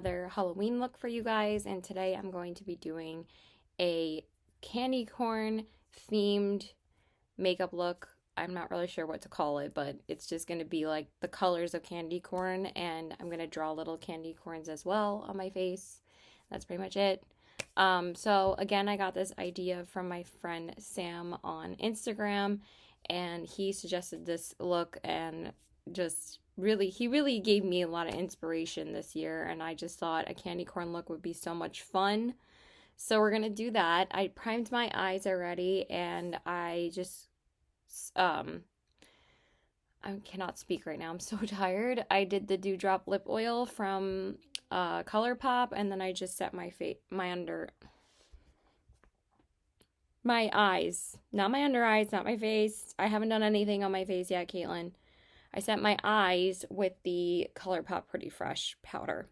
another Halloween look for you guys, and today I'm going to be doing a candy corn themed makeup look. I'm not really sure what to call it, but it's just going to be like the colors of candy corn, and I'm going to draw little candy corns as well on my face. That's pretty much it. So again, I got this idea from my friend Sam on Instagram, and he suggested this look, and he really gave me a lot of inspiration this year, and I just thought a candy corn look would be so much fun. So we're gonna do that. I primed my eyes already, and I cannot speak right now. I'm so tired. I did the Dewdrop lip oil from ColourPop, and then I just set my eyes, not my under eyes, not my face. I haven't done anything on my face yet, Caitlin. I set my eyes with the ColourPop Pretty Fresh powder.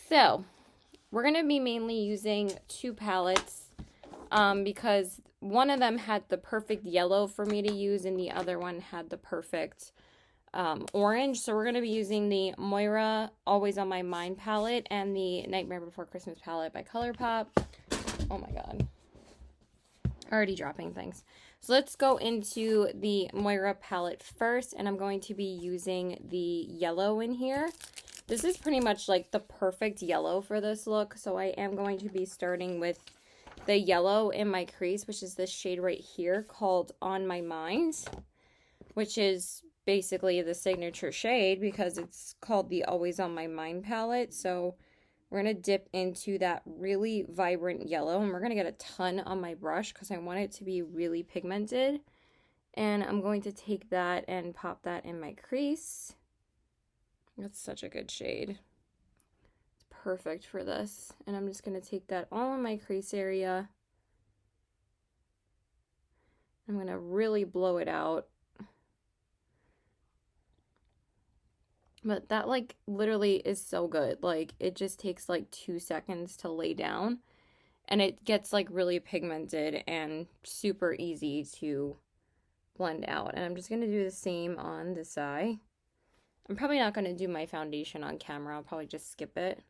So we're going to be mainly using two palettes because one of them had the perfect yellow for me to use and the other one had the perfect orange. So we're going to be using the Moira Always on My Mind palette and the Nightmare Before Christmas palette by ColourPop. Oh my god. Already dropping things. So let's go into the Moira palette first, and I'm going to be using the yellow in here. This is pretty much like the perfect yellow for this look, so I am going to be starting with the yellow in my crease, which is this shade right here called On My Mind, which is basically the signature shade because it's called the Always on My Mind palette. So we're going to dip into that really vibrant yellow, and we're going to get a ton on my brush because I want it to be really pigmented. And I'm going to take that and pop that in my crease. That's such a good shade. It's perfect for this. And I'm just going to take that all in my crease area. I'm going to really blow it out. But that, like, literally is so good. Like, it just takes, like, 2 seconds to lay down. And it gets, like, really pigmented and super easy to blend out. And I'm just going to do the same on this eye. I'm probably not going to do my foundation on camera. I'll probably just skip it.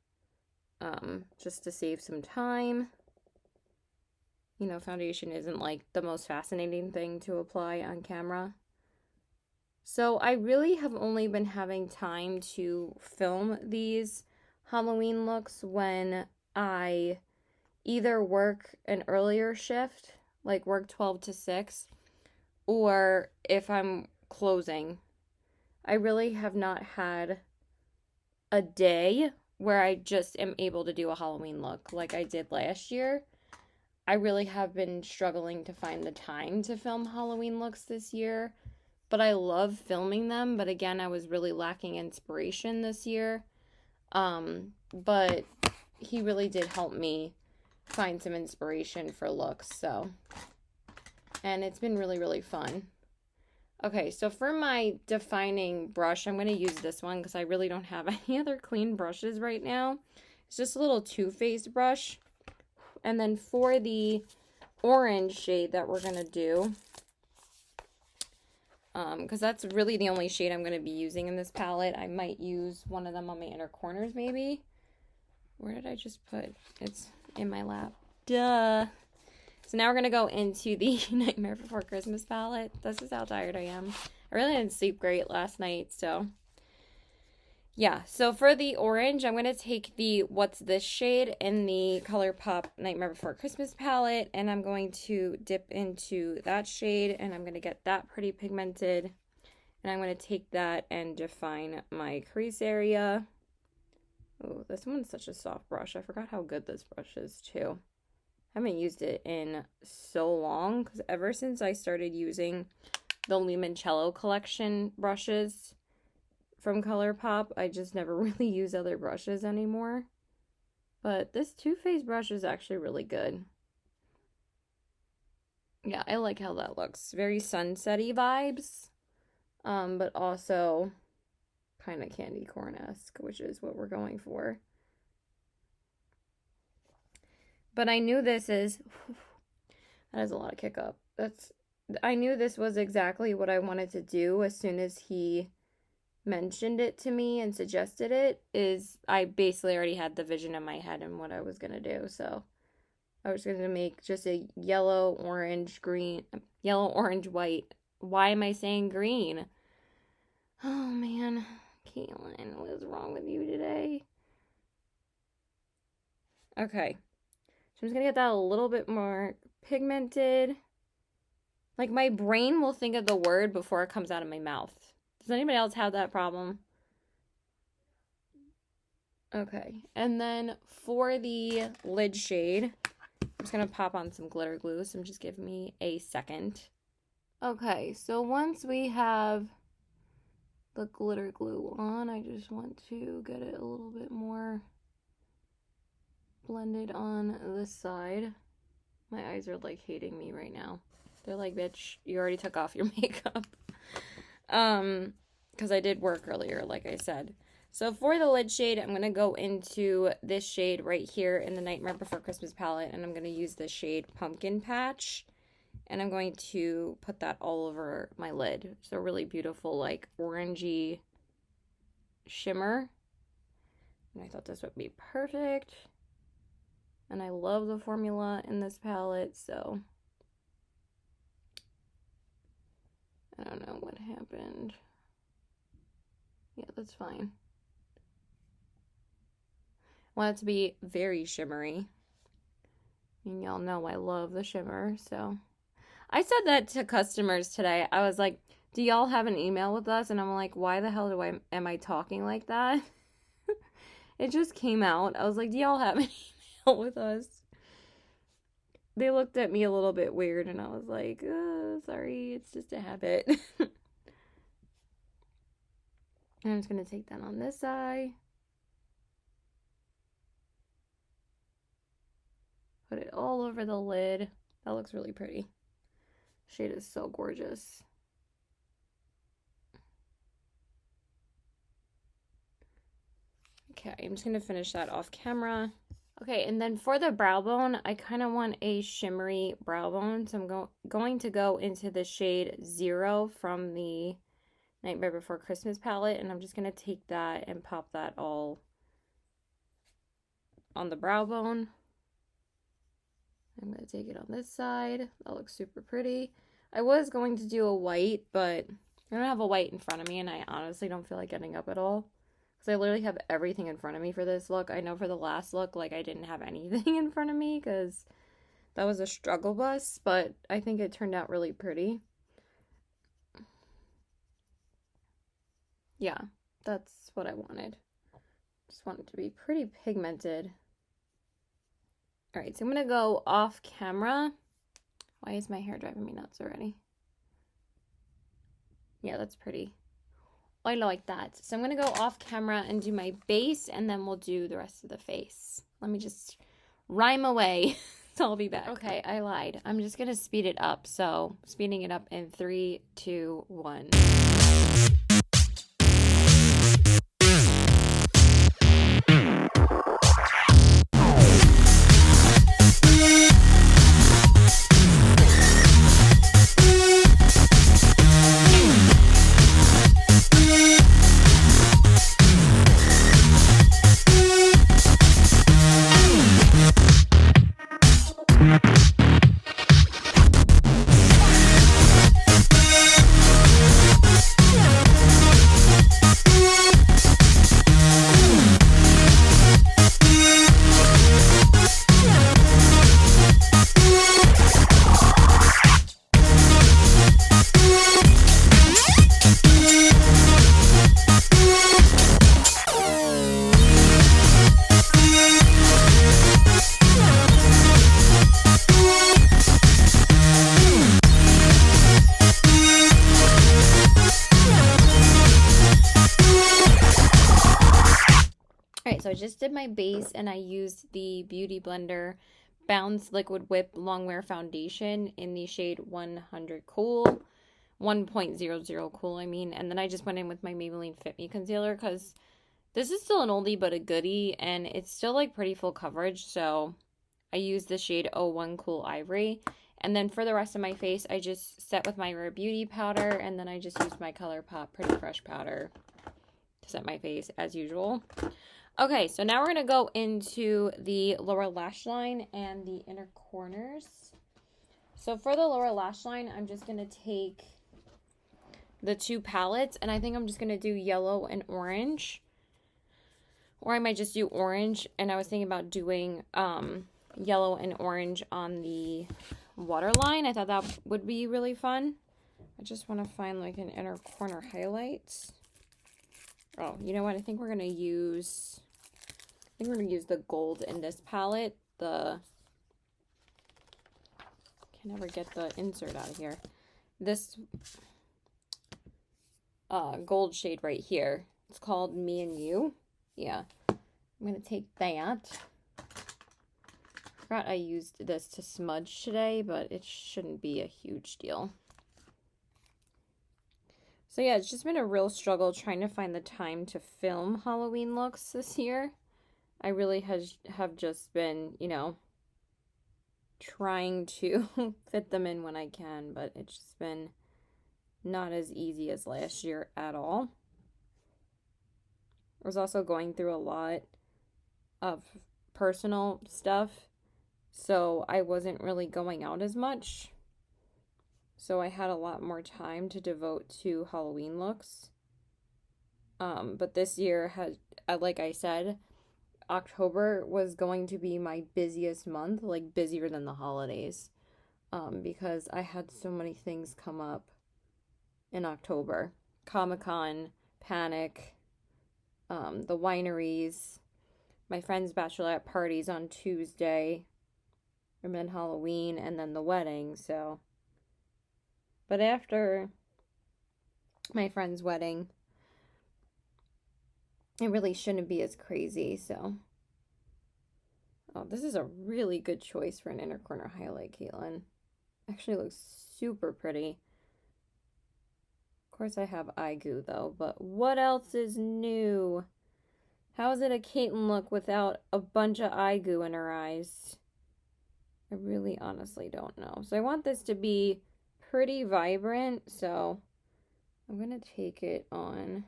Just to save some time. You know, foundation isn't, like, the most fascinating thing to apply on camera. So I really have only been having time to film these Halloween looks when I either work an earlier shift, like work 12 to 6, or if I'm closing. I really have not had a day where I just am able to do a Halloween look like I did last year. I really have been struggling to find the time to film Halloween looks this year. But I love filming them. But again, I was really lacking inspiration this year. But he really did help me find some inspiration for looks. So, and it's been really, really fun. Okay, so for my defining brush, I'm going to use this one because I really don't have any other clean brushes right now. It's just a little Too Faced brush. And then for the orange shade that we're going to do, because that's really the only shade I'm going to be using in this palette. I might use one of them on my inner corners, maybe. Where did I just put? It's in my lap. Duh. So now we're going to go into the Nightmare Before Christmas palette. This is how tired I am. I really didn't sleep great last night, so yeah. So for the orange, I'm going to take the What's This shade in the ColourPop Nightmare Before Christmas palette, and I'm going to dip into that shade, and I'm going to get that pretty pigmented, and I'm going to take that and define my crease area. Oh, this one's such a soft brush. I forgot how good this brush is, too. I haven't used it in so long, because ever since I started using the Limoncello collection brushes from ColourPop, I just never really use other brushes anymore. But this Too Faced brush is actually really good. Yeah, I like how that looks. Very sunset-y vibes, but also kind of candy corn-esque, which is what we're going for. But I knew this is... that is a lot of kick up. I knew this was exactly what I wanted to do as soon as he mentioned it to me and suggested it, is I basically already had the vision in my head and what I was going to do. So I was going to make just a yellow, orange, green, yellow, orange, white. Why am I saying green? Oh man, Caitlin, what is wrong with you today? Okay, so I'm just going to get that a little bit more pigmented. Like, my brain will think of the word before it comes out of my mouth. Does anybody else have that problem? Okay, and then for the lid shade, I'm just going to pop on some glitter glue, so just give me a second. Okay, so once we have the glitter glue on, I just want to get it a little bit more blended on this side. My eyes are like hating me right now. They're like, bitch, you already took off your makeup. Because I did work earlier, like I said. So for the lid shade, I'm going to go into this shade right here in the Nightmare Before Christmas palette, and I'm going to use the shade Pumpkin Patch, and I'm going to put that all over my lid. So really beautiful, like, orangey shimmer. And I thought this would be perfect. And I love the formula in this palette, so I don't know what happened. Yeah, that's fine. I want it to be very shimmery. And y'all know I love the shimmer, so. I said that to customers today. I was like, do y'all have an email with us? And I'm like, why the hell am I talking like that? It just came out. I was like, do y'all have an email with us? They looked at me a little bit weird, and I was like, sorry, it's just a habit. And I'm just going to take that on this eye. Put it all over the lid. That looks really pretty. Shade is so gorgeous. Okay, I'm just going to finish that off camera. Okay, and then for the brow bone, I kind of want a shimmery brow bone. So I'm going to go into the shade 0 from the Nightmare Before Christmas palette. And I'm just going to take that and pop that all on the brow bone. I'm going to take it on this side. That looks super pretty. I was going to do a white, but I don't have a white in front of me, and I honestly don't feel like getting up at all. Because I literally have everything in front of me for this look. I know for the last look, like, I didn't have anything in front of me because that was a struggle bus, but I think it turned out really pretty. Yeah, that's what I wanted. Just want it to be pretty pigmented. All right, so I'm going to go off camera. Why is my hair driving me nuts already? Yeah, that's pretty. I like that. So I'm going to go off camera and do my base, and then we'll do the rest of the face. Let me just rhyme away. So I'll be back. Okay, I lied. I'm just going to speed it up. So speeding it up in 3, 2, 1. So I just did my base, and I used the Beauty Blender Bounce Liquid Whip Longwear Foundation in the shade 100 Cool. 1.00 Cool, I mean. And then I just went in with my Maybelline Fit Me Concealer because this is still an oldie but a goodie, and it's still like pretty full coverage. So I used the shade 01 Cool Ivory. And then for the rest of my face, I just set with my Rare Beauty powder, and then I just used my ColourPop Pretty Fresh powder to set my face as usual. Okay, so now we're going to go into the lower lash line and the inner corners. So for the lower lash line, I'm just going to take the two palettes, and I think I'm just going to do yellow and orange. Or I might just do orange, and I was thinking about doing yellow and orange on the waterline. I thought that would be really fun. I just want to find like an inner corner highlight. Oh, you know what? I think we're going to use the gold in this palette. Can never get the insert out of here. This gold shade right here. It's called Me and You. Yeah. I'm going to take that. Forgot I used this to smudge today, but it shouldn't be a huge deal. So yeah, it's just been a real struggle trying to find the time to film Halloween looks this year. I really have just been, you know, trying to fit them in when I can, but it's just been not as easy as last year at all. I was also going through a lot of personal stuff, so I wasn't really going out as much. So I had a lot more time to devote to Halloween looks. But this year had, like I said, October was going to be my busiest month, like busier than the holidays, because I had so many things come up in October. Comic-Con, Panic, the wineries, my friend's bachelorette parties on Tuesday, and then Halloween, and then the wedding, so. But after my friend's wedding, it really shouldn't be as crazy, so. Oh, this is a really good choice for an inner corner highlight, Caitlin. Actually looks super pretty. Of course I have eye goo though, but what else is new? How is it a Caitlin look without a bunch of eye goo in her eyes? I really honestly don't know. So I want this to be pretty vibrant, so I'm gonna take it on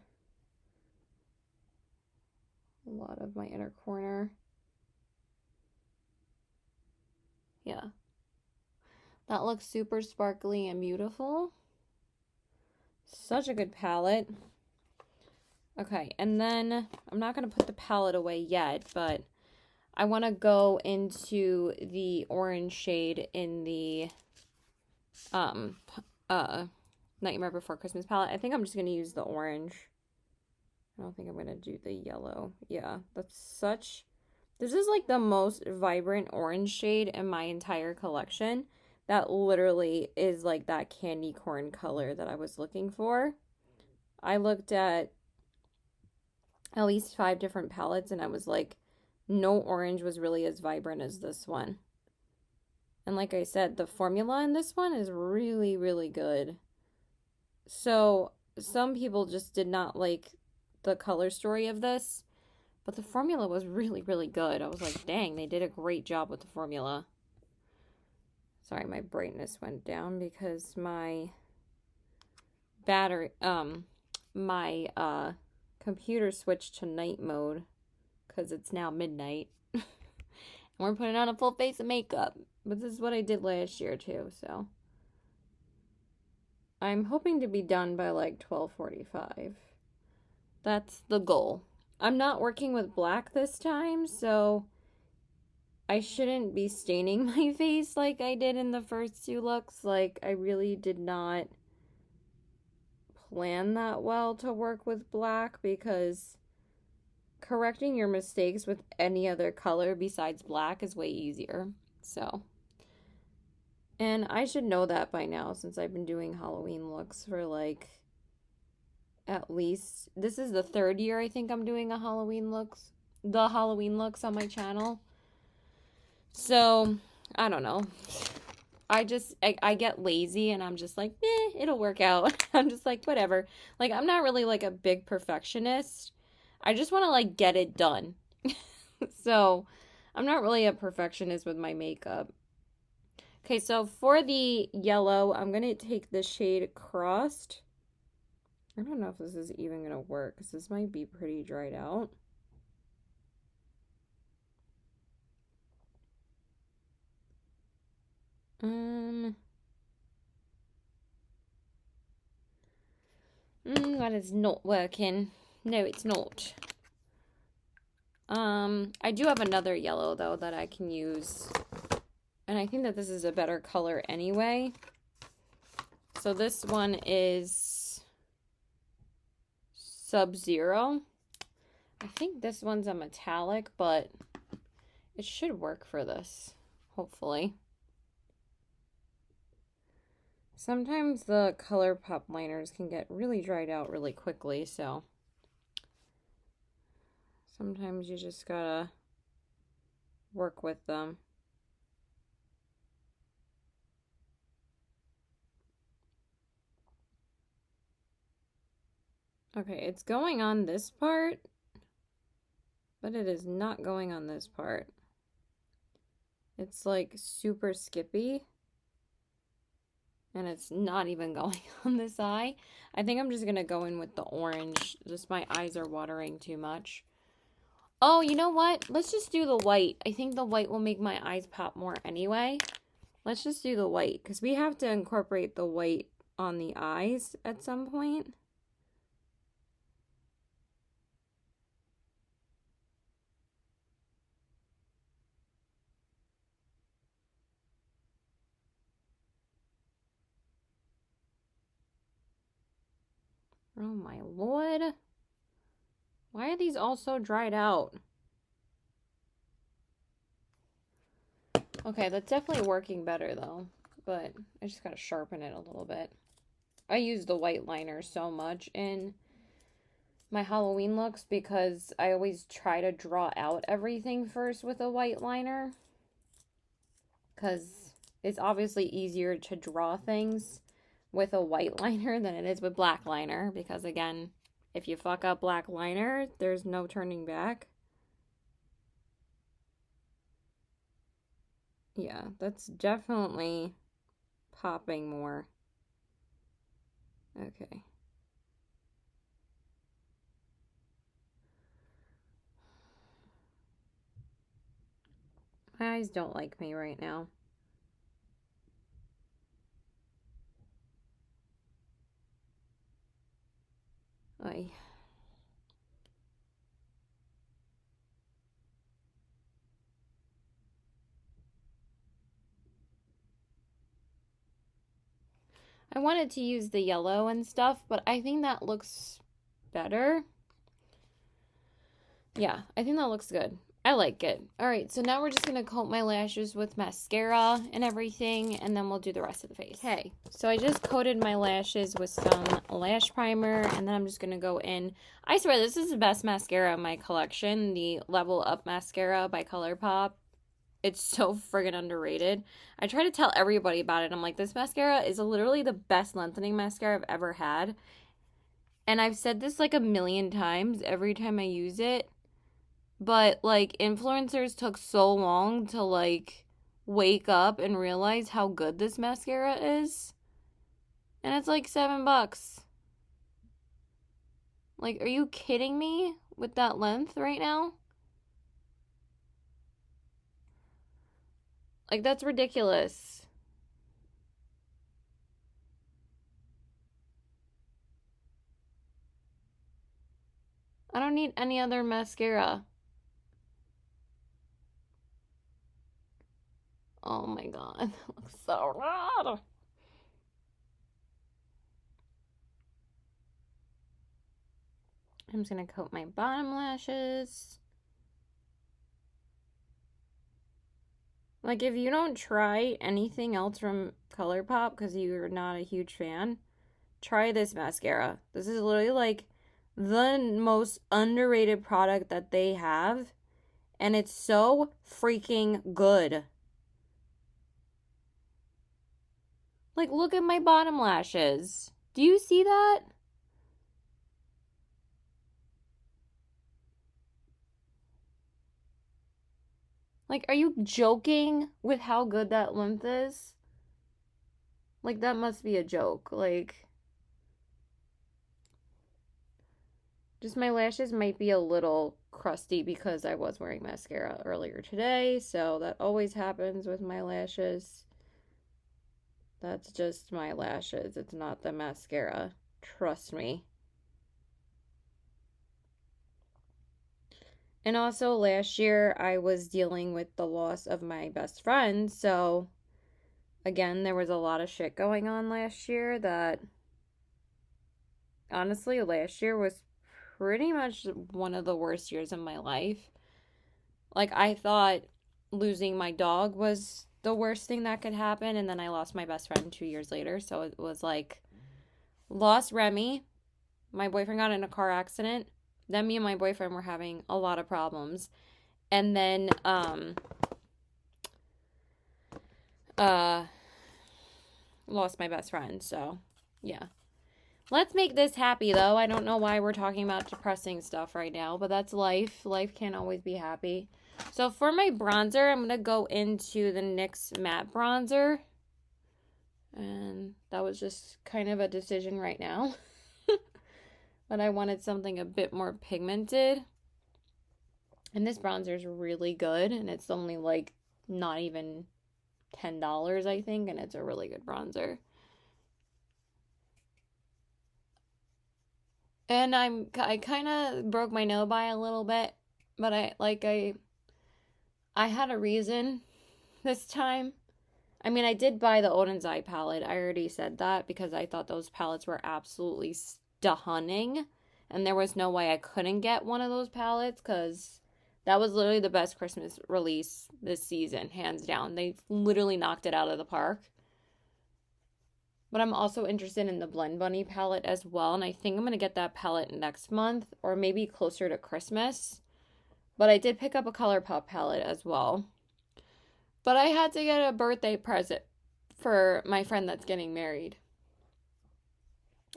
a lot of my inner corner. Yeah. That looks super sparkly and beautiful. Such a good palette. Okay, and then I'm not gonna put the palette away yet, but I want to go into the orange shade in the Nightmare Before Christmas palette. I think I'm just going to use the orange. I don't think I'm going to do the yellow. Yeah, this is like the most vibrant orange shade in my entire collection. That literally is like that candy corn color that I was looking for. I looked at least 5 different palettes and I was like, no orange was really as vibrant as this one. And like I said, the formula in this one is really, really good. So some people just did not like the color story of this, but the formula was really, really good. I was like, dang, they did a great job with the formula. Sorry, my brightness went down because my battery, my computer switched to night mode because it's now midnight. And we're putting on a full face of makeup. But this is what I did last year too, so. I'm hoping to be done by like 12:45. That's the goal. I'm not working with black this time, so I shouldn't be staining my face like I did in the first 2 looks. Like, I really did not plan that well to work with black because correcting your mistakes with any other color besides black is way easier. So, and I should know that by now since I've been doing Halloween looks for like at least, this is the 3rd year I think I'm doing the Halloween looks on my channel. So, I don't know. I get lazy and I'm just like, it'll work out. I'm just like, whatever. Like, I'm not really like a big perfectionist. I just want to like get it done. So, I'm not really a perfectionist with my makeup. Okay, so for the yellow, I'm going to take the shade Crossed. I don't know if this is even gonna work because this might be pretty dried out. That is not working. No, it's not. I do have another yellow though that I can use. And I think that this is a better color anyway. So this one is Sub-Zero. I think this one's a metallic, but it should work for this, hopefully. Sometimes the ColourPop liners can get really dried out really quickly, so sometimes you just gotta work with them. Okay, it's going on this part, but it is not going on this part. It's like super skippy, and it's not even going on this eye. I think I'm just gonna go in with the orange. Just my eyes are watering too much. Oh, you know what? Let's just do the white. I think the white will make my eyes pop more anyway. Let's just do the white, because we have to incorporate the white on the eyes at some point. Oh my lord. Why are these all so dried out? Okay, that's definitely working better though, but I just gotta sharpen it a little bit. I use the white liner so much in my Halloween looks because I always try to draw out everything first with a white liner, because it's obviously easier to draw things with a white liner than it is with black liner, because again, if you fuck up black liner, there's no turning back. Yeah, that's definitely popping more. Okay. My eyes don't like me right now. I wanted to use the yellow and stuff, but I think that looks better. Yeah, I think that looks good. I like it. All right, so now we're just going to coat my lashes with mascara and everything, and then we'll do the rest of the face. Okay, so I just coated my lashes with some lash primer, and then I'm just going to go in. I swear, this is the best mascara in my collection, the Level Up Mascara by ColourPop. It's so friggin' underrated. I try to tell everybody about it. I'm like, this mascara is literally the best lengthening mascara I've ever had. And I've said this like a million times every time I use it. But like, influencers took so long to like wake up and realize how good this mascara is. And it's like $7. Like, are you kidding me with that length right now? Like, that's ridiculous. I don't need any other mascara. Oh my god, that looks so rad. I'm just gonna coat my bottom lashes. Like, if you don't try anything else from ColourPop because you're not a huge fan, try this mascara. This is literally like the most underrated product that they have, and it's so freaking good. Like, look at my bottom lashes. Do you see that? Like, are you joking with how good that length is? Like, that must be a joke. Like, Just my lashes might be a little crusty because I was wearing mascara earlier today, so that always happens with my lashes. That's just my lashes. It's not the mascara. Trust me. And also last year I was dealing with the loss of my best friend, so again, there was a lot of shit going on last year that honestly, last year was pretty much one of the worst years of my life. Like, I thought losing my dog was the worst thing that could happen, and then I lost my best friend 2 years later. So it was like, lost Remy. My boyfriend got in a car accident. Then me and my boyfriend were having a lot of problems. And then, lost my best friend. So, yeah. Let's make this happy, though. I don't know why we're talking about depressing stuff right now, but that's life. Life can't always be happy. So for my bronzer, I'm going to go into the NYX matte bronzer. And that was just kind of a decision right now. But I wanted something a bit more pigmented. And this bronzer is really good. And it's only like not even $10, I think. And it's a really good bronzer. And I kind of broke my no by a little bit. But I had a reason this time. I mean, I did buy the Oden's Eye palette. I already said that because I thought those palettes were absolutely stunning. And there was no way I couldn't get one of those palettes because that was literally the best Christmas release this season, hands down. They literally knocked it out of the park. But I'm also interested in the Blend Bunny palette as well. And I think I'm going to get that palette next month or maybe closer to Christmas. But I did pick up a ColourPop palette as well. But I had to get a birthday present for my friend that's getting married.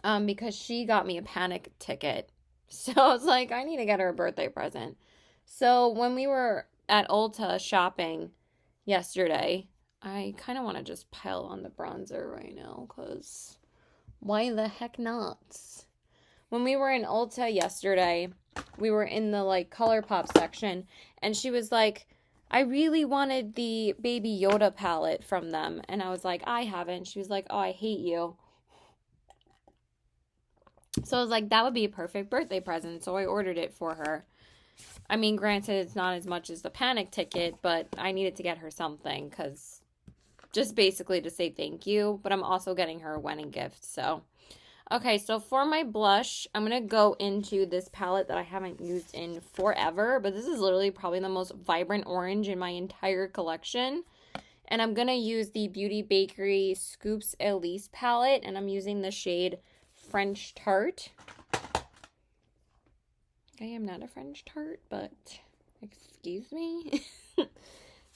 Because she got me a panic ticket. So I was like, I need to get her a birthday present. So when we were at Ulta shopping yesterday, I kind of want to just pile on the bronzer right now because why the heck not? When we were in Ulta yesterday, we were in the like ColourPop section and she was like, I really wanted the Baby Yoda palette from them. And I was like, I haven't. She was like, oh, I hate you. So I was like, that would be a perfect birthday present. So I ordered it for her. I mean, granted, it's not as much as the panic ticket, but I needed to get her something because just basically to say thank you. But I'm also getting her a wedding gift. So, okay, so for my blush, I'm going to go into this palette that I haven't used in forever. But this is literally probably the most vibrant orange in my entire collection. And I'm going to use the Beauty Bakery Scoops Elise palette. And I'm using the shade French Tart. I am not a French tart, but excuse me.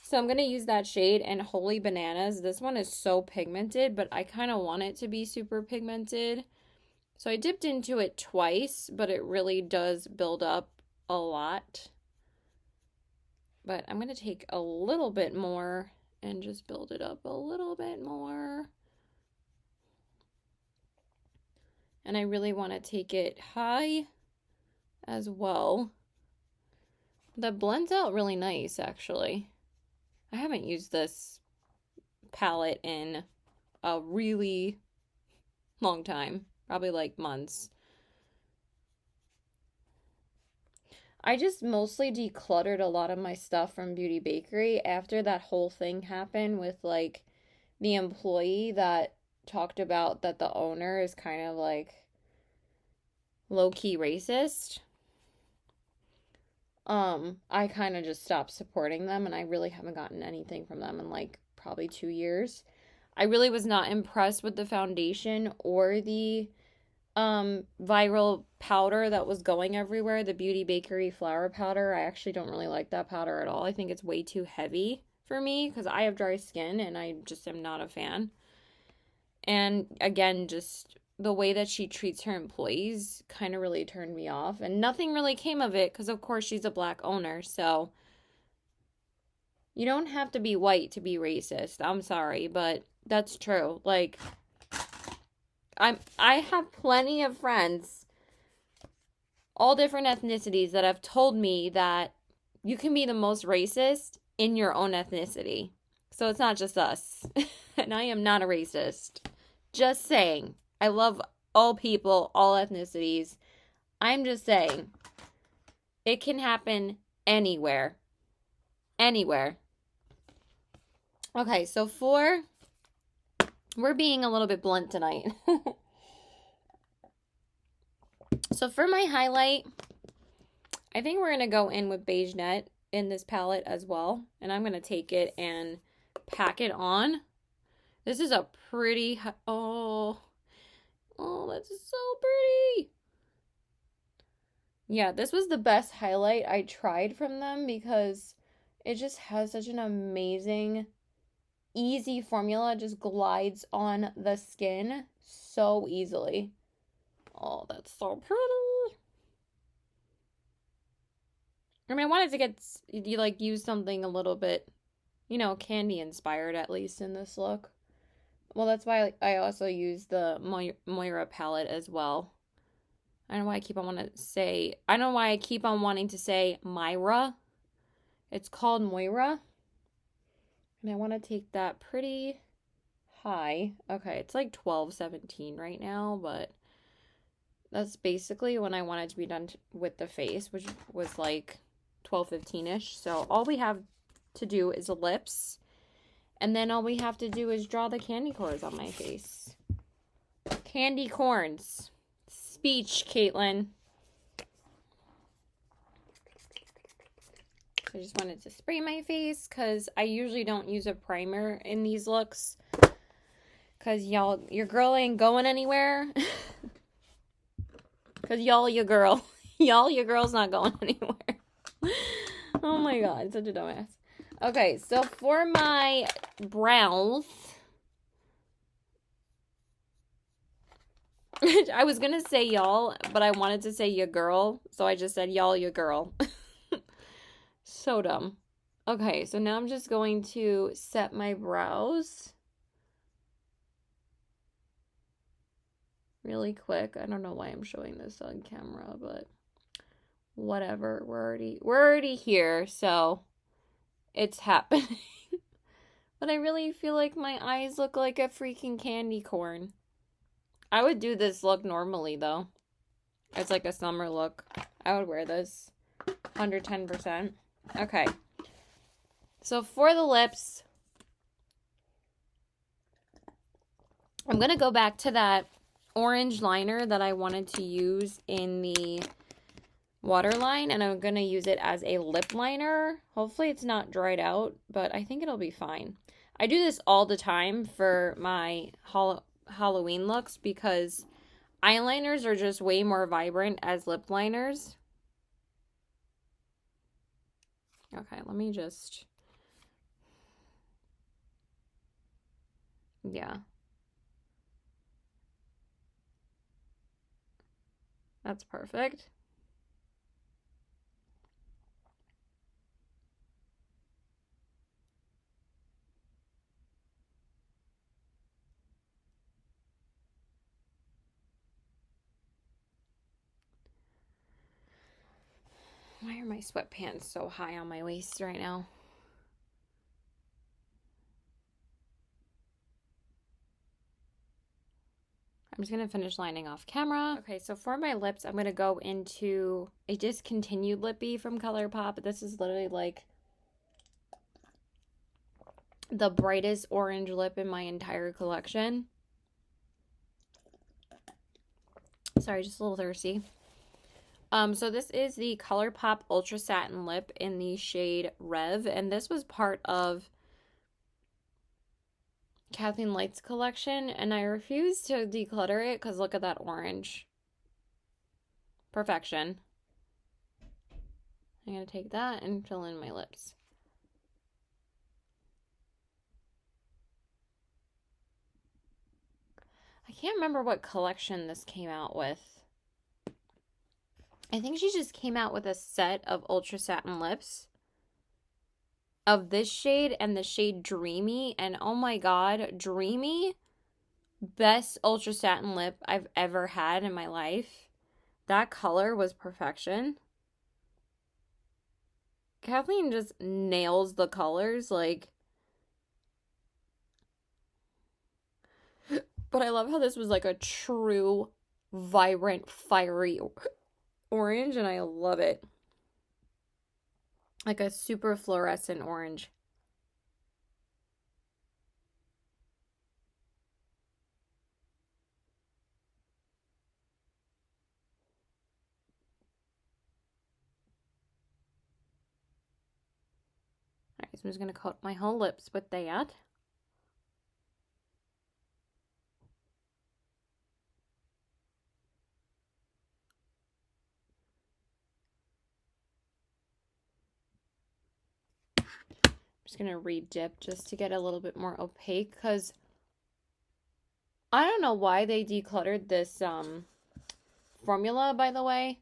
So I'm going to use that shade and Holy Bananas. This one is so pigmented, but I kind of want it to be super pigmented. So I dipped into it twice, but it really does build up a lot. But I'm going to take a little bit more and just build it up a little bit more. And I really want to take it high as well. That blends out really nice, actually. I haven't used this palette in a really long time, probably like months. I just mostly decluttered a lot of my stuff from Beauty Bakery after that whole thing happened with like the employee that talked about that the owner is kind of like low-key racist. I kind of just stopped supporting them and I really haven't gotten anything from them in like probably 2 years. I really was not impressed with the foundation or the viral powder that was going everywhere, the Beauty Bakery flour powder. I actually don't really like that powder at all. I think it's way too heavy for me because I have dry skin and I just am not a fan. And again, just the way that she treats her employees kind of really turned me off. And nothing really came of it because, of course, she's a black owner. So you don't have to be white to be racist. I'm sorry, but that's true. Like, I have plenty of friends all different ethnicities that have told me that you can be the most racist in your own ethnicity. So it's not just us. And I am not a racist. Just saying. I love all people, all ethnicities. I'm just saying. It can happen anywhere. Anywhere. Okay, so we're being a little bit blunt tonight. So for my highlight, I think we're going to go in with Beige Net in this palette as well. And I'm going to take it and pack it on. This is a pretty, oh, that's so pretty. Yeah, this was the best highlight I tried from them because it just has such an amazing, easy formula. It just glides on the skin so easily. Oh, that's so pretty. I mean, I wanted to use something a little bit, candy inspired at least in this look. Well, that's why I also use the Moira palette as well. I don't know why I keep on wanting to say Myra. It's called Moira. And I want to take that pretty high. Okay, it's like 12:17 right now, but that's basically when I wanted to be done with the face, which was like 12:15-ish. So all we have to do is lips. And then all we have to do is draw the candy corns on my face. Candy corns. Speech, Caitlin. I just wanted to spray my face because I usually don't use a primer in these looks. Because your girl ain't going anywhere. Because your girl. Your girl's not going anywhere. Oh my god, such a dumbass. Okay, so for my brows, I was gonna say y'all, but I wanted to say your girl, so I just said y'all, your girl. So dumb. Okay, so now I'm just going to set my brows really quick. I don't know why I'm showing this on camera, but whatever. We're already here, so it's happening. But I really feel like my eyes look like a freaking candy corn. I would do this look normally, though. It's like a summer look. I would wear this 110%. Okay. So for the lips, I'm going to go back to that orange liner that I wanted to use in the waterline, and I'm going to use it as a lip liner. Hopefully it's not dried out, but I think it'll be fine. I do this all the time for my Halloween looks because eyeliners are just way more vibrant as lip liners. Okay, let me just... Yeah. That's perfect. Why are my sweatpants so high on my waist right now? I'm just going to finish lining off camera. Okay, so for my lips, I'm going to go into a discontinued lippy from ColourPop. This is literally like the brightest orange lip in my entire collection. Sorry, just a little thirsty. So this is the ColourPop Ultra Satin Lip in the shade Rev, and this was part of Kathleen Light's collection, and I refuse to declutter it because look at that orange. Perfection. I'm going to take that and fill in my lips. I can't remember what collection this came out with. I think she just came out with a set of Ultra Satin lips of this shade and the shade Dreamy. And oh my god, Dreamy, best Ultra Satin lip I've ever had in my life. That color was perfection. Kathleen just nails the colors, like, but I love how this was like a true, vibrant, fiery orange, and I love it. Like a super fluorescent orange. Alright, so I'm just gonna coat my whole lips with that. I'm just gonna re-dip just to get a little bit more opaque, because I don't know why they decluttered this formula, by the way.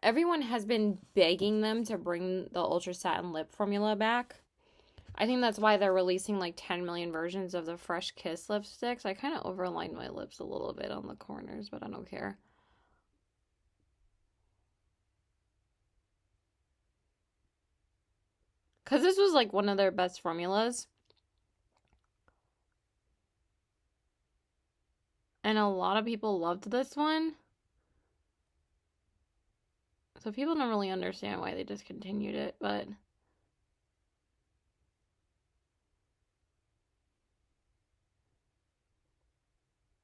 Everyone has been begging them to bring the Ultra Satin Lip formula back. I think that's why they're releasing like 10 million versions of the Fresh Kiss lipsticks. I kind of overlined my lips a little bit on the corners, but I don't care. Because this was like one of their best formulas. And a lot of people loved this one. So people don't really understand why they discontinued it, but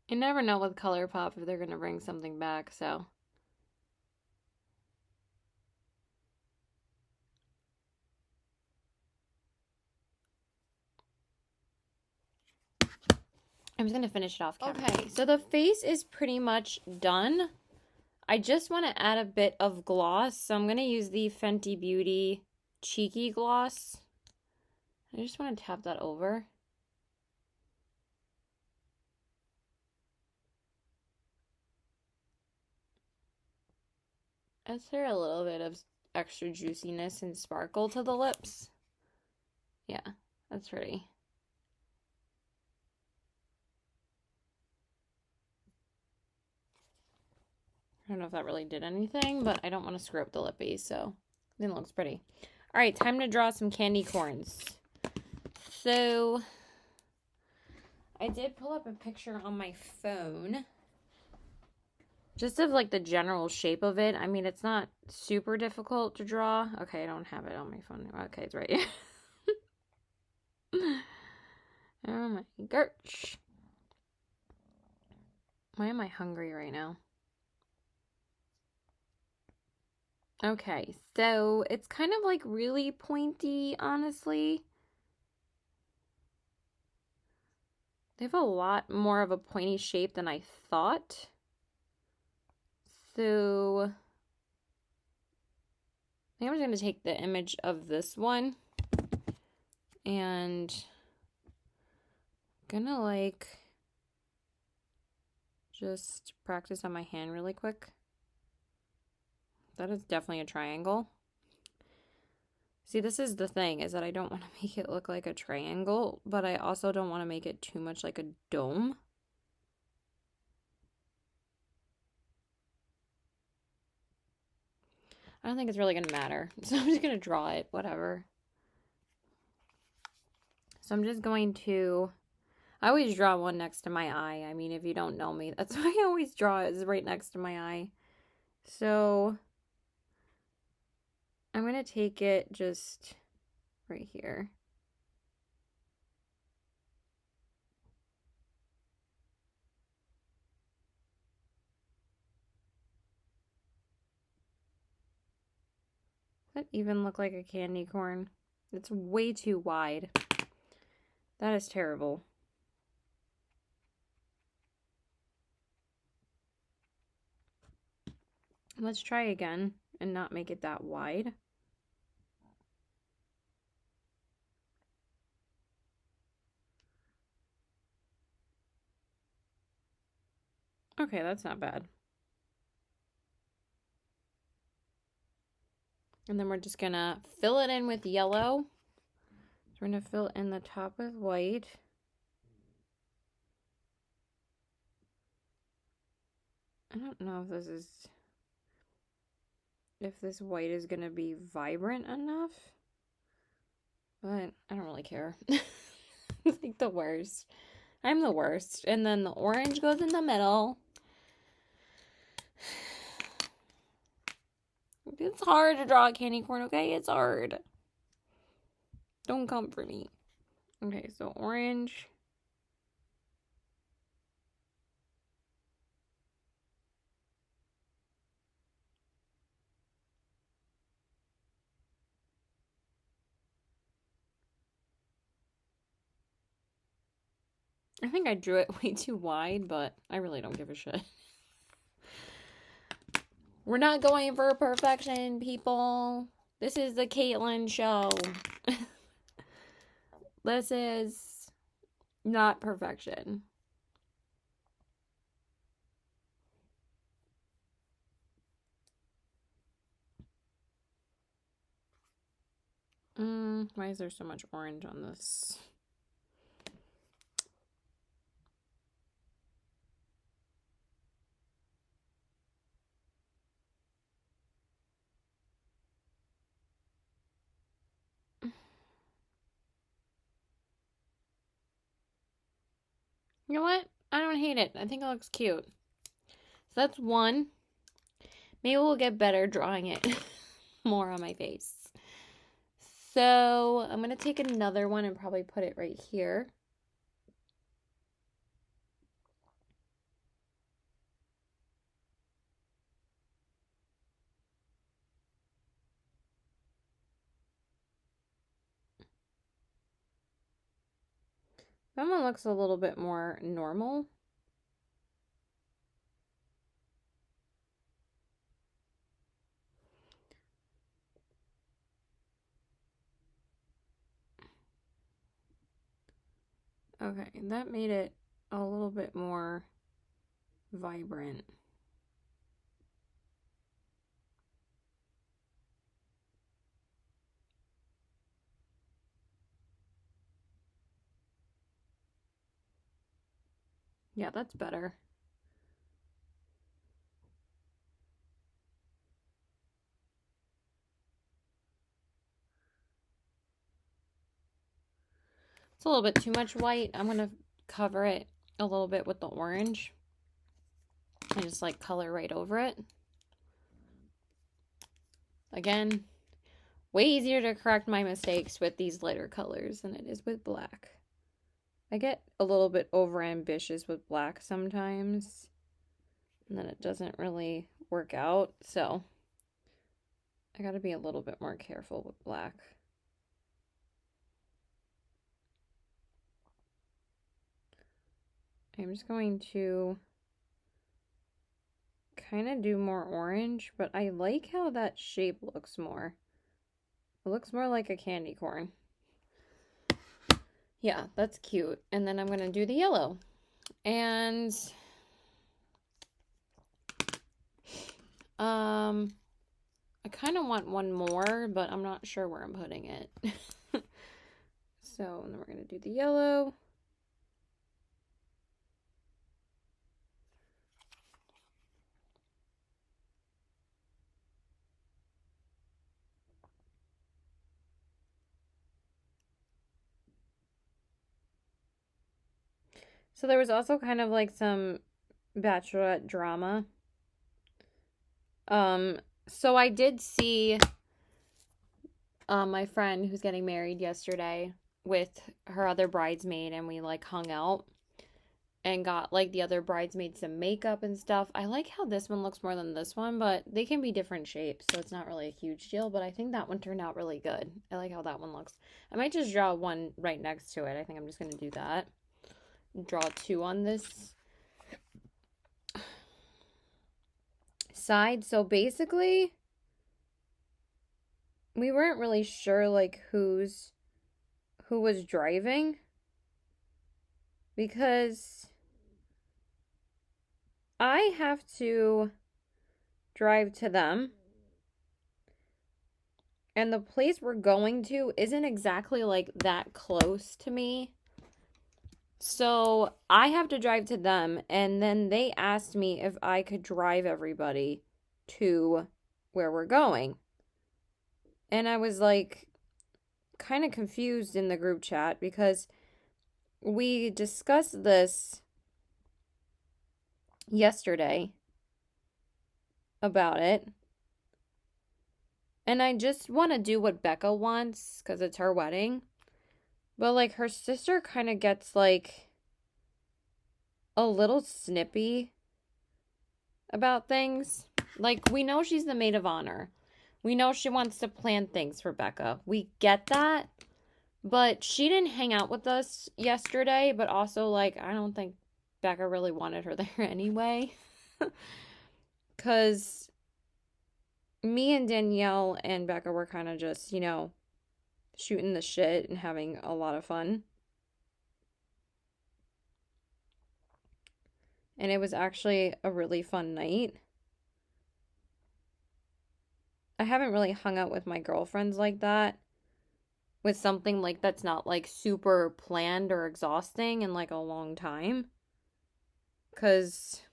you never know with ColourPop if they're going to bring something back, so. I'm just going to finish it off camera. Okay, so the face is pretty much done. I just want to add a bit of gloss, so I'm going to use the Fenty Beauty Cheeky Gloss. I just want to tap that over. Is there a little bit of extra juiciness and sparkle to the lips? Yeah, that's pretty. I don't know if that really did anything, but I don't want to screw up the lip base, so it looks pretty. All right, time to draw some candy corns. So I did pull up a picture on my phone just of like the general shape of it. I mean, it's not super difficult to draw. Okay, I don't have it on my phone. Okay, it's right here. Oh my gosh. Why am I hungry right now? Okay, so it's kind of like really pointy, honestly. They have a lot more of a pointy shape than I thought. So I think I'm just going to take the image of this one and gonna like just practice on my hand really quick. That is definitely a triangle. See, this is the thing, is that I don't want to make it look like a triangle, but I also don't want to make it too much like a dome. I don't think it's really going to matter, so I'm just going to draw it, whatever. So I'm just going to, I always draw one next to my eye. I mean, if you don't know me, that's what I always draw, is right next to my eye. So I'm going to take it just right here. Does that even look like a candy corn? It's way too wide. That is terrible. Let's try again and not make it that wide. Okay, that's not bad. And then we're just gonna fill it in with yellow. So we're gonna fill in the top with white. I don't know if this white is gonna be vibrant enough, but I don't really care. It's like the worst. I'm the worst. And then the orange goes in the middle. It's hard to draw a candy corn, okay? It's hard. Don't come for me. Okay, so orange. I think I drew it way too wide, but I really don't give a shit. We're not going for perfection, people. This is the Caitlin show. This is not perfection. Why is there so much orange on this? You know what? I don't hate it. I think it looks cute. So that's one. Maybe we'll get better drawing it more on my face. So I'm going to take another one and probably put it right here. That one looks a little bit more normal. Okay, that made it a little bit more vibrant. Yeah, that's better. It's a little bit too much white. I'm going to cover it a little bit with the orange. And just like color right over it. Again, way easier to correct my mistakes with these lighter colors than it is with black. I get a little bit over ambitious with black sometimes. And then it doesn't really work out. So I got to be a little bit more careful with black. I'm just going to kind of do more orange, but I like how that shape looks more. It looks more like a candy corn. Yeah, that's cute. And then I'm going to do the yellow. And I kind of want one more, but I'm not sure where I'm putting it. So, and then we're going to do the yellow. So there was also kind of like some bachelorette drama. So I did see my friend who's getting married yesterday with her other bridesmaid, and we like hung out and got like the other bridesmaids some makeup and stuff. I like how this one looks more than this one, but they can be different shapes, so it's not really a huge deal, but I think that one turned out really good. I like how that one looks. I might just draw one right next to it. I think I'm just going to do that. Draw two on this side. So basically, we weren't really sure like who was driving, because I have to drive to them, and the place we're going to isn't exactly like that close to me. So I have to drive to them, and then they asked me if I could drive everybody to where we're going. And I was like kind of confused in the group chat because we discussed this yesterday about it. And I just want to do what Becca wants because it's her wedding. But like her sister kind of gets like a little snippy about things. Like we know she's the maid of honor. We know she wants to plan things for Becca. We get that. But she didn't hang out with us yesterday, but also like I don't think Becca really wanted her there anyway. Cuz me and Danielle and Becca were kind of just, shooting the shit and having a lot of fun. And it was actually a really fun night. I haven't really hung out with my girlfriends like that. With something like that's not like super planned or exhausting in like a long time. Because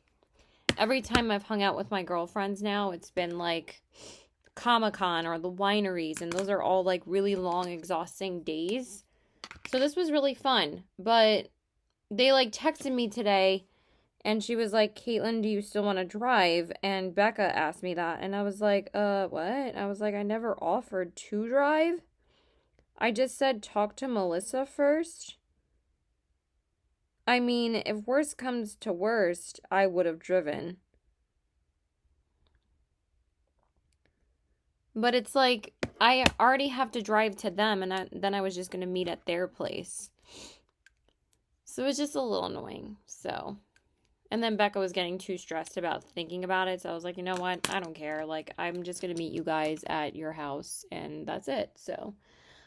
every time I've hung out with my girlfriends now, it's been like Comic-Con or the wineries, and those are all like really long, exhausting days. So this was really fun. But they like texted me today and she was like, Caitlin, do you still want to drive? And Becca asked me that. And I was like, what? I was like, I never offered to drive. I just said talk to Melissa first. I mean, if worst comes to worst, I would have driven. But it's like, I already have to drive to them, and then I was just going to meet at their place. So it was just a little annoying. So, and then Becca was getting too stressed about thinking about it. So I was like, you know what? I don't care. Like, I'm just going to meet you guys at your house, and that's it. So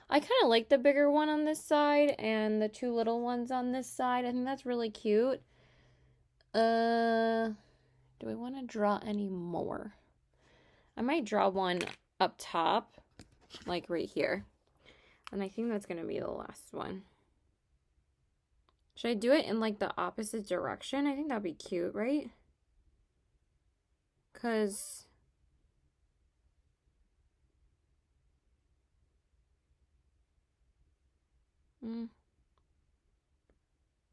I kind of like the bigger one on this side and the two little ones on this side. I think that's really cute. Do I want to draw any more? I might draw one up top, like right here. And I think that's going to be the last one. Should I do it in like the opposite direction? I think that'd be cute, right? Because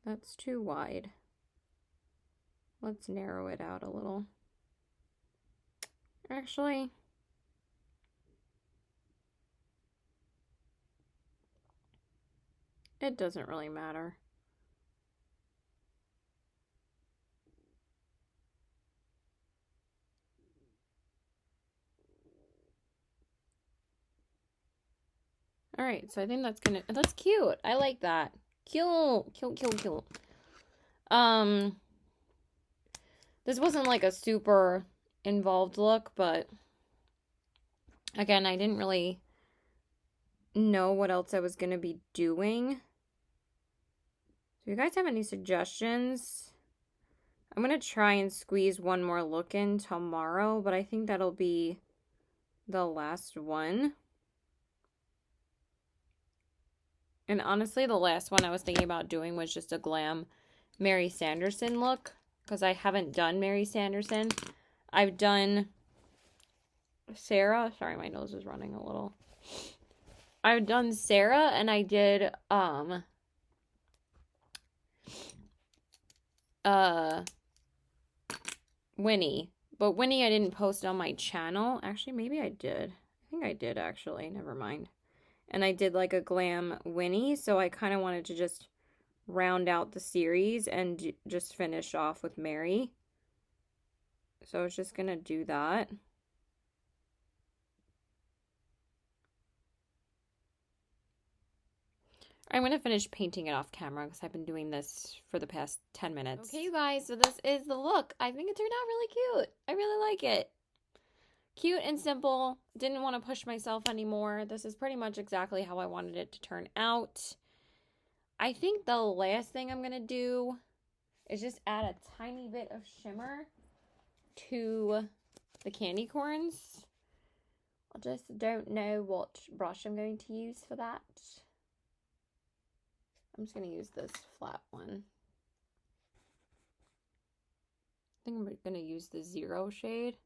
that's too wide. Let's narrow it out a little. Actually, it doesn't really matter. All right, so I think that's cute. I like that. Cute. This wasn't like a super involved look, but again, I didn't really know what else I was going to be doing. Do you guys have any suggestions? I'm going to try and squeeze one more look in tomorrow, but I think that'll be the last one. And honestly, the last one I was thinking about doing was just a glam Mary Sanderson look, because I haven't done Mary Sanderson. I've done Sarah. Sorry, my nose is running a little. I've done Sarah, and I did Winnie. But Winnie I didn't post on my channel. Actually, maybe I did. I think I did, actually. Never mind. And I did like a glam Winnie, so I kind of wanted to just round out the series and just finish off with Mary. So I was just going to do that. I'm going to finish painting it off camera because I've been doing this for the past 10 minutes. Okay, you guys, so this is the look. I think it turned out really cute. I really like it. Cute and simple. Didn't want to push myself anymore. This is pretty much exactly how I wanted it to turn out. I think the last thing I'm going to do is just add a tiny bit of shimmer to the candy corns. I just don't know what brush I'm going to use for that. I'm just going to use this flat one. I think I'm going to use the 0 shade.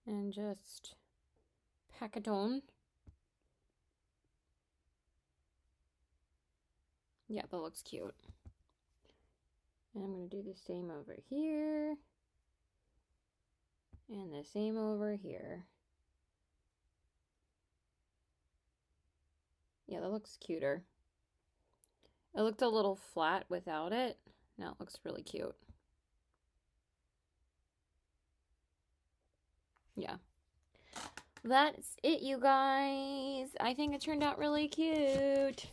And just pack it on. Yeah, that looks cute. And I'm going to do the same over here. And the same over here. Yeah, that looks cuter. It looked a little flat without it. Now it looks really cute. Yeah. That's it, you guys. I think it turned out really cute.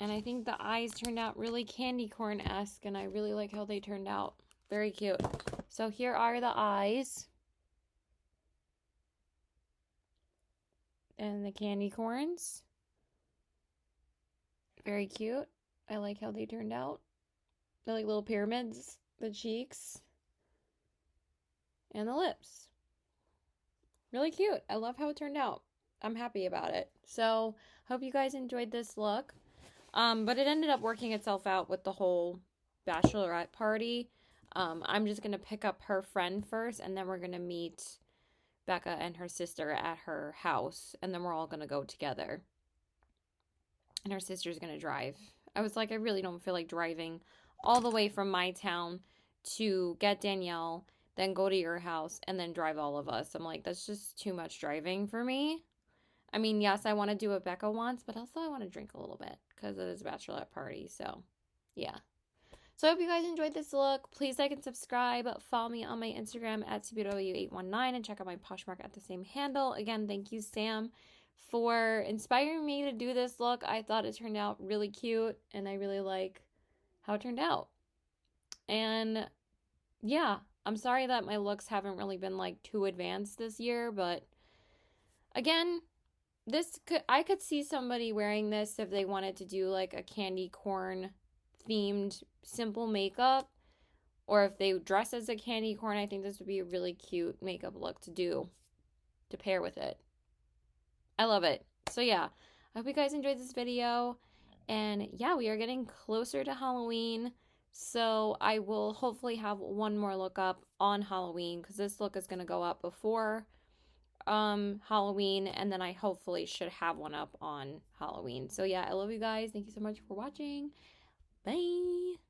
And I think the eyes turned out really candy corn-esque, and I really like how they turned out. Very cute. So here are the eyes. And the candy corns. Very cute. I like how they turned out. They're like little pyramids. The cheeks. And the lips. Really cute. I love how it turned out. I'm happy about it. So, hope you guys enjoyed this look. But it ended up working itself out with the whole bachelorette party. I'm just going to pick up her friend first, and then we're going to meet Becca and her sister at her house, and then we're all going to go together. And her sister's going to drive. I was like, I really don't feel like driving all the way from my town to get Danielle, then go to your house, and then drive all of us. I'm like, that's just too much driving for me. I mean, yes, I want to do what Becca wants, but also I want to drink a little bit because it is a bachelorette party. So, yeah. So I hope you guys enjoyed this look. Please like and subscribe. Follow me on my Instagram at CBW819 and check out my Poshmark at the same handle. Again, thank you, Sam, for inspiring me to do this look. I thought it turned out really cute, and I really like how it turned out. And yeah, I'm sorry that my looks haven't really been like too advanced this year, but again, I could see somebody wearing this if they wanted to do like a candy corn themed simple makeup, or if they dress as a candy corn. I think this would be a really cute makeup look to do to pair with it. I love it. So yeah, I hope you guys enjoyed this video, and yeah, we are getting closer to Halloween, so I will hopefully have one more look up on Halloween, because this look is going to go up before Halloween, and then I hopefully should have one up on Halloween. So yeah, I love you guys. Thank you so much for watching. Bye.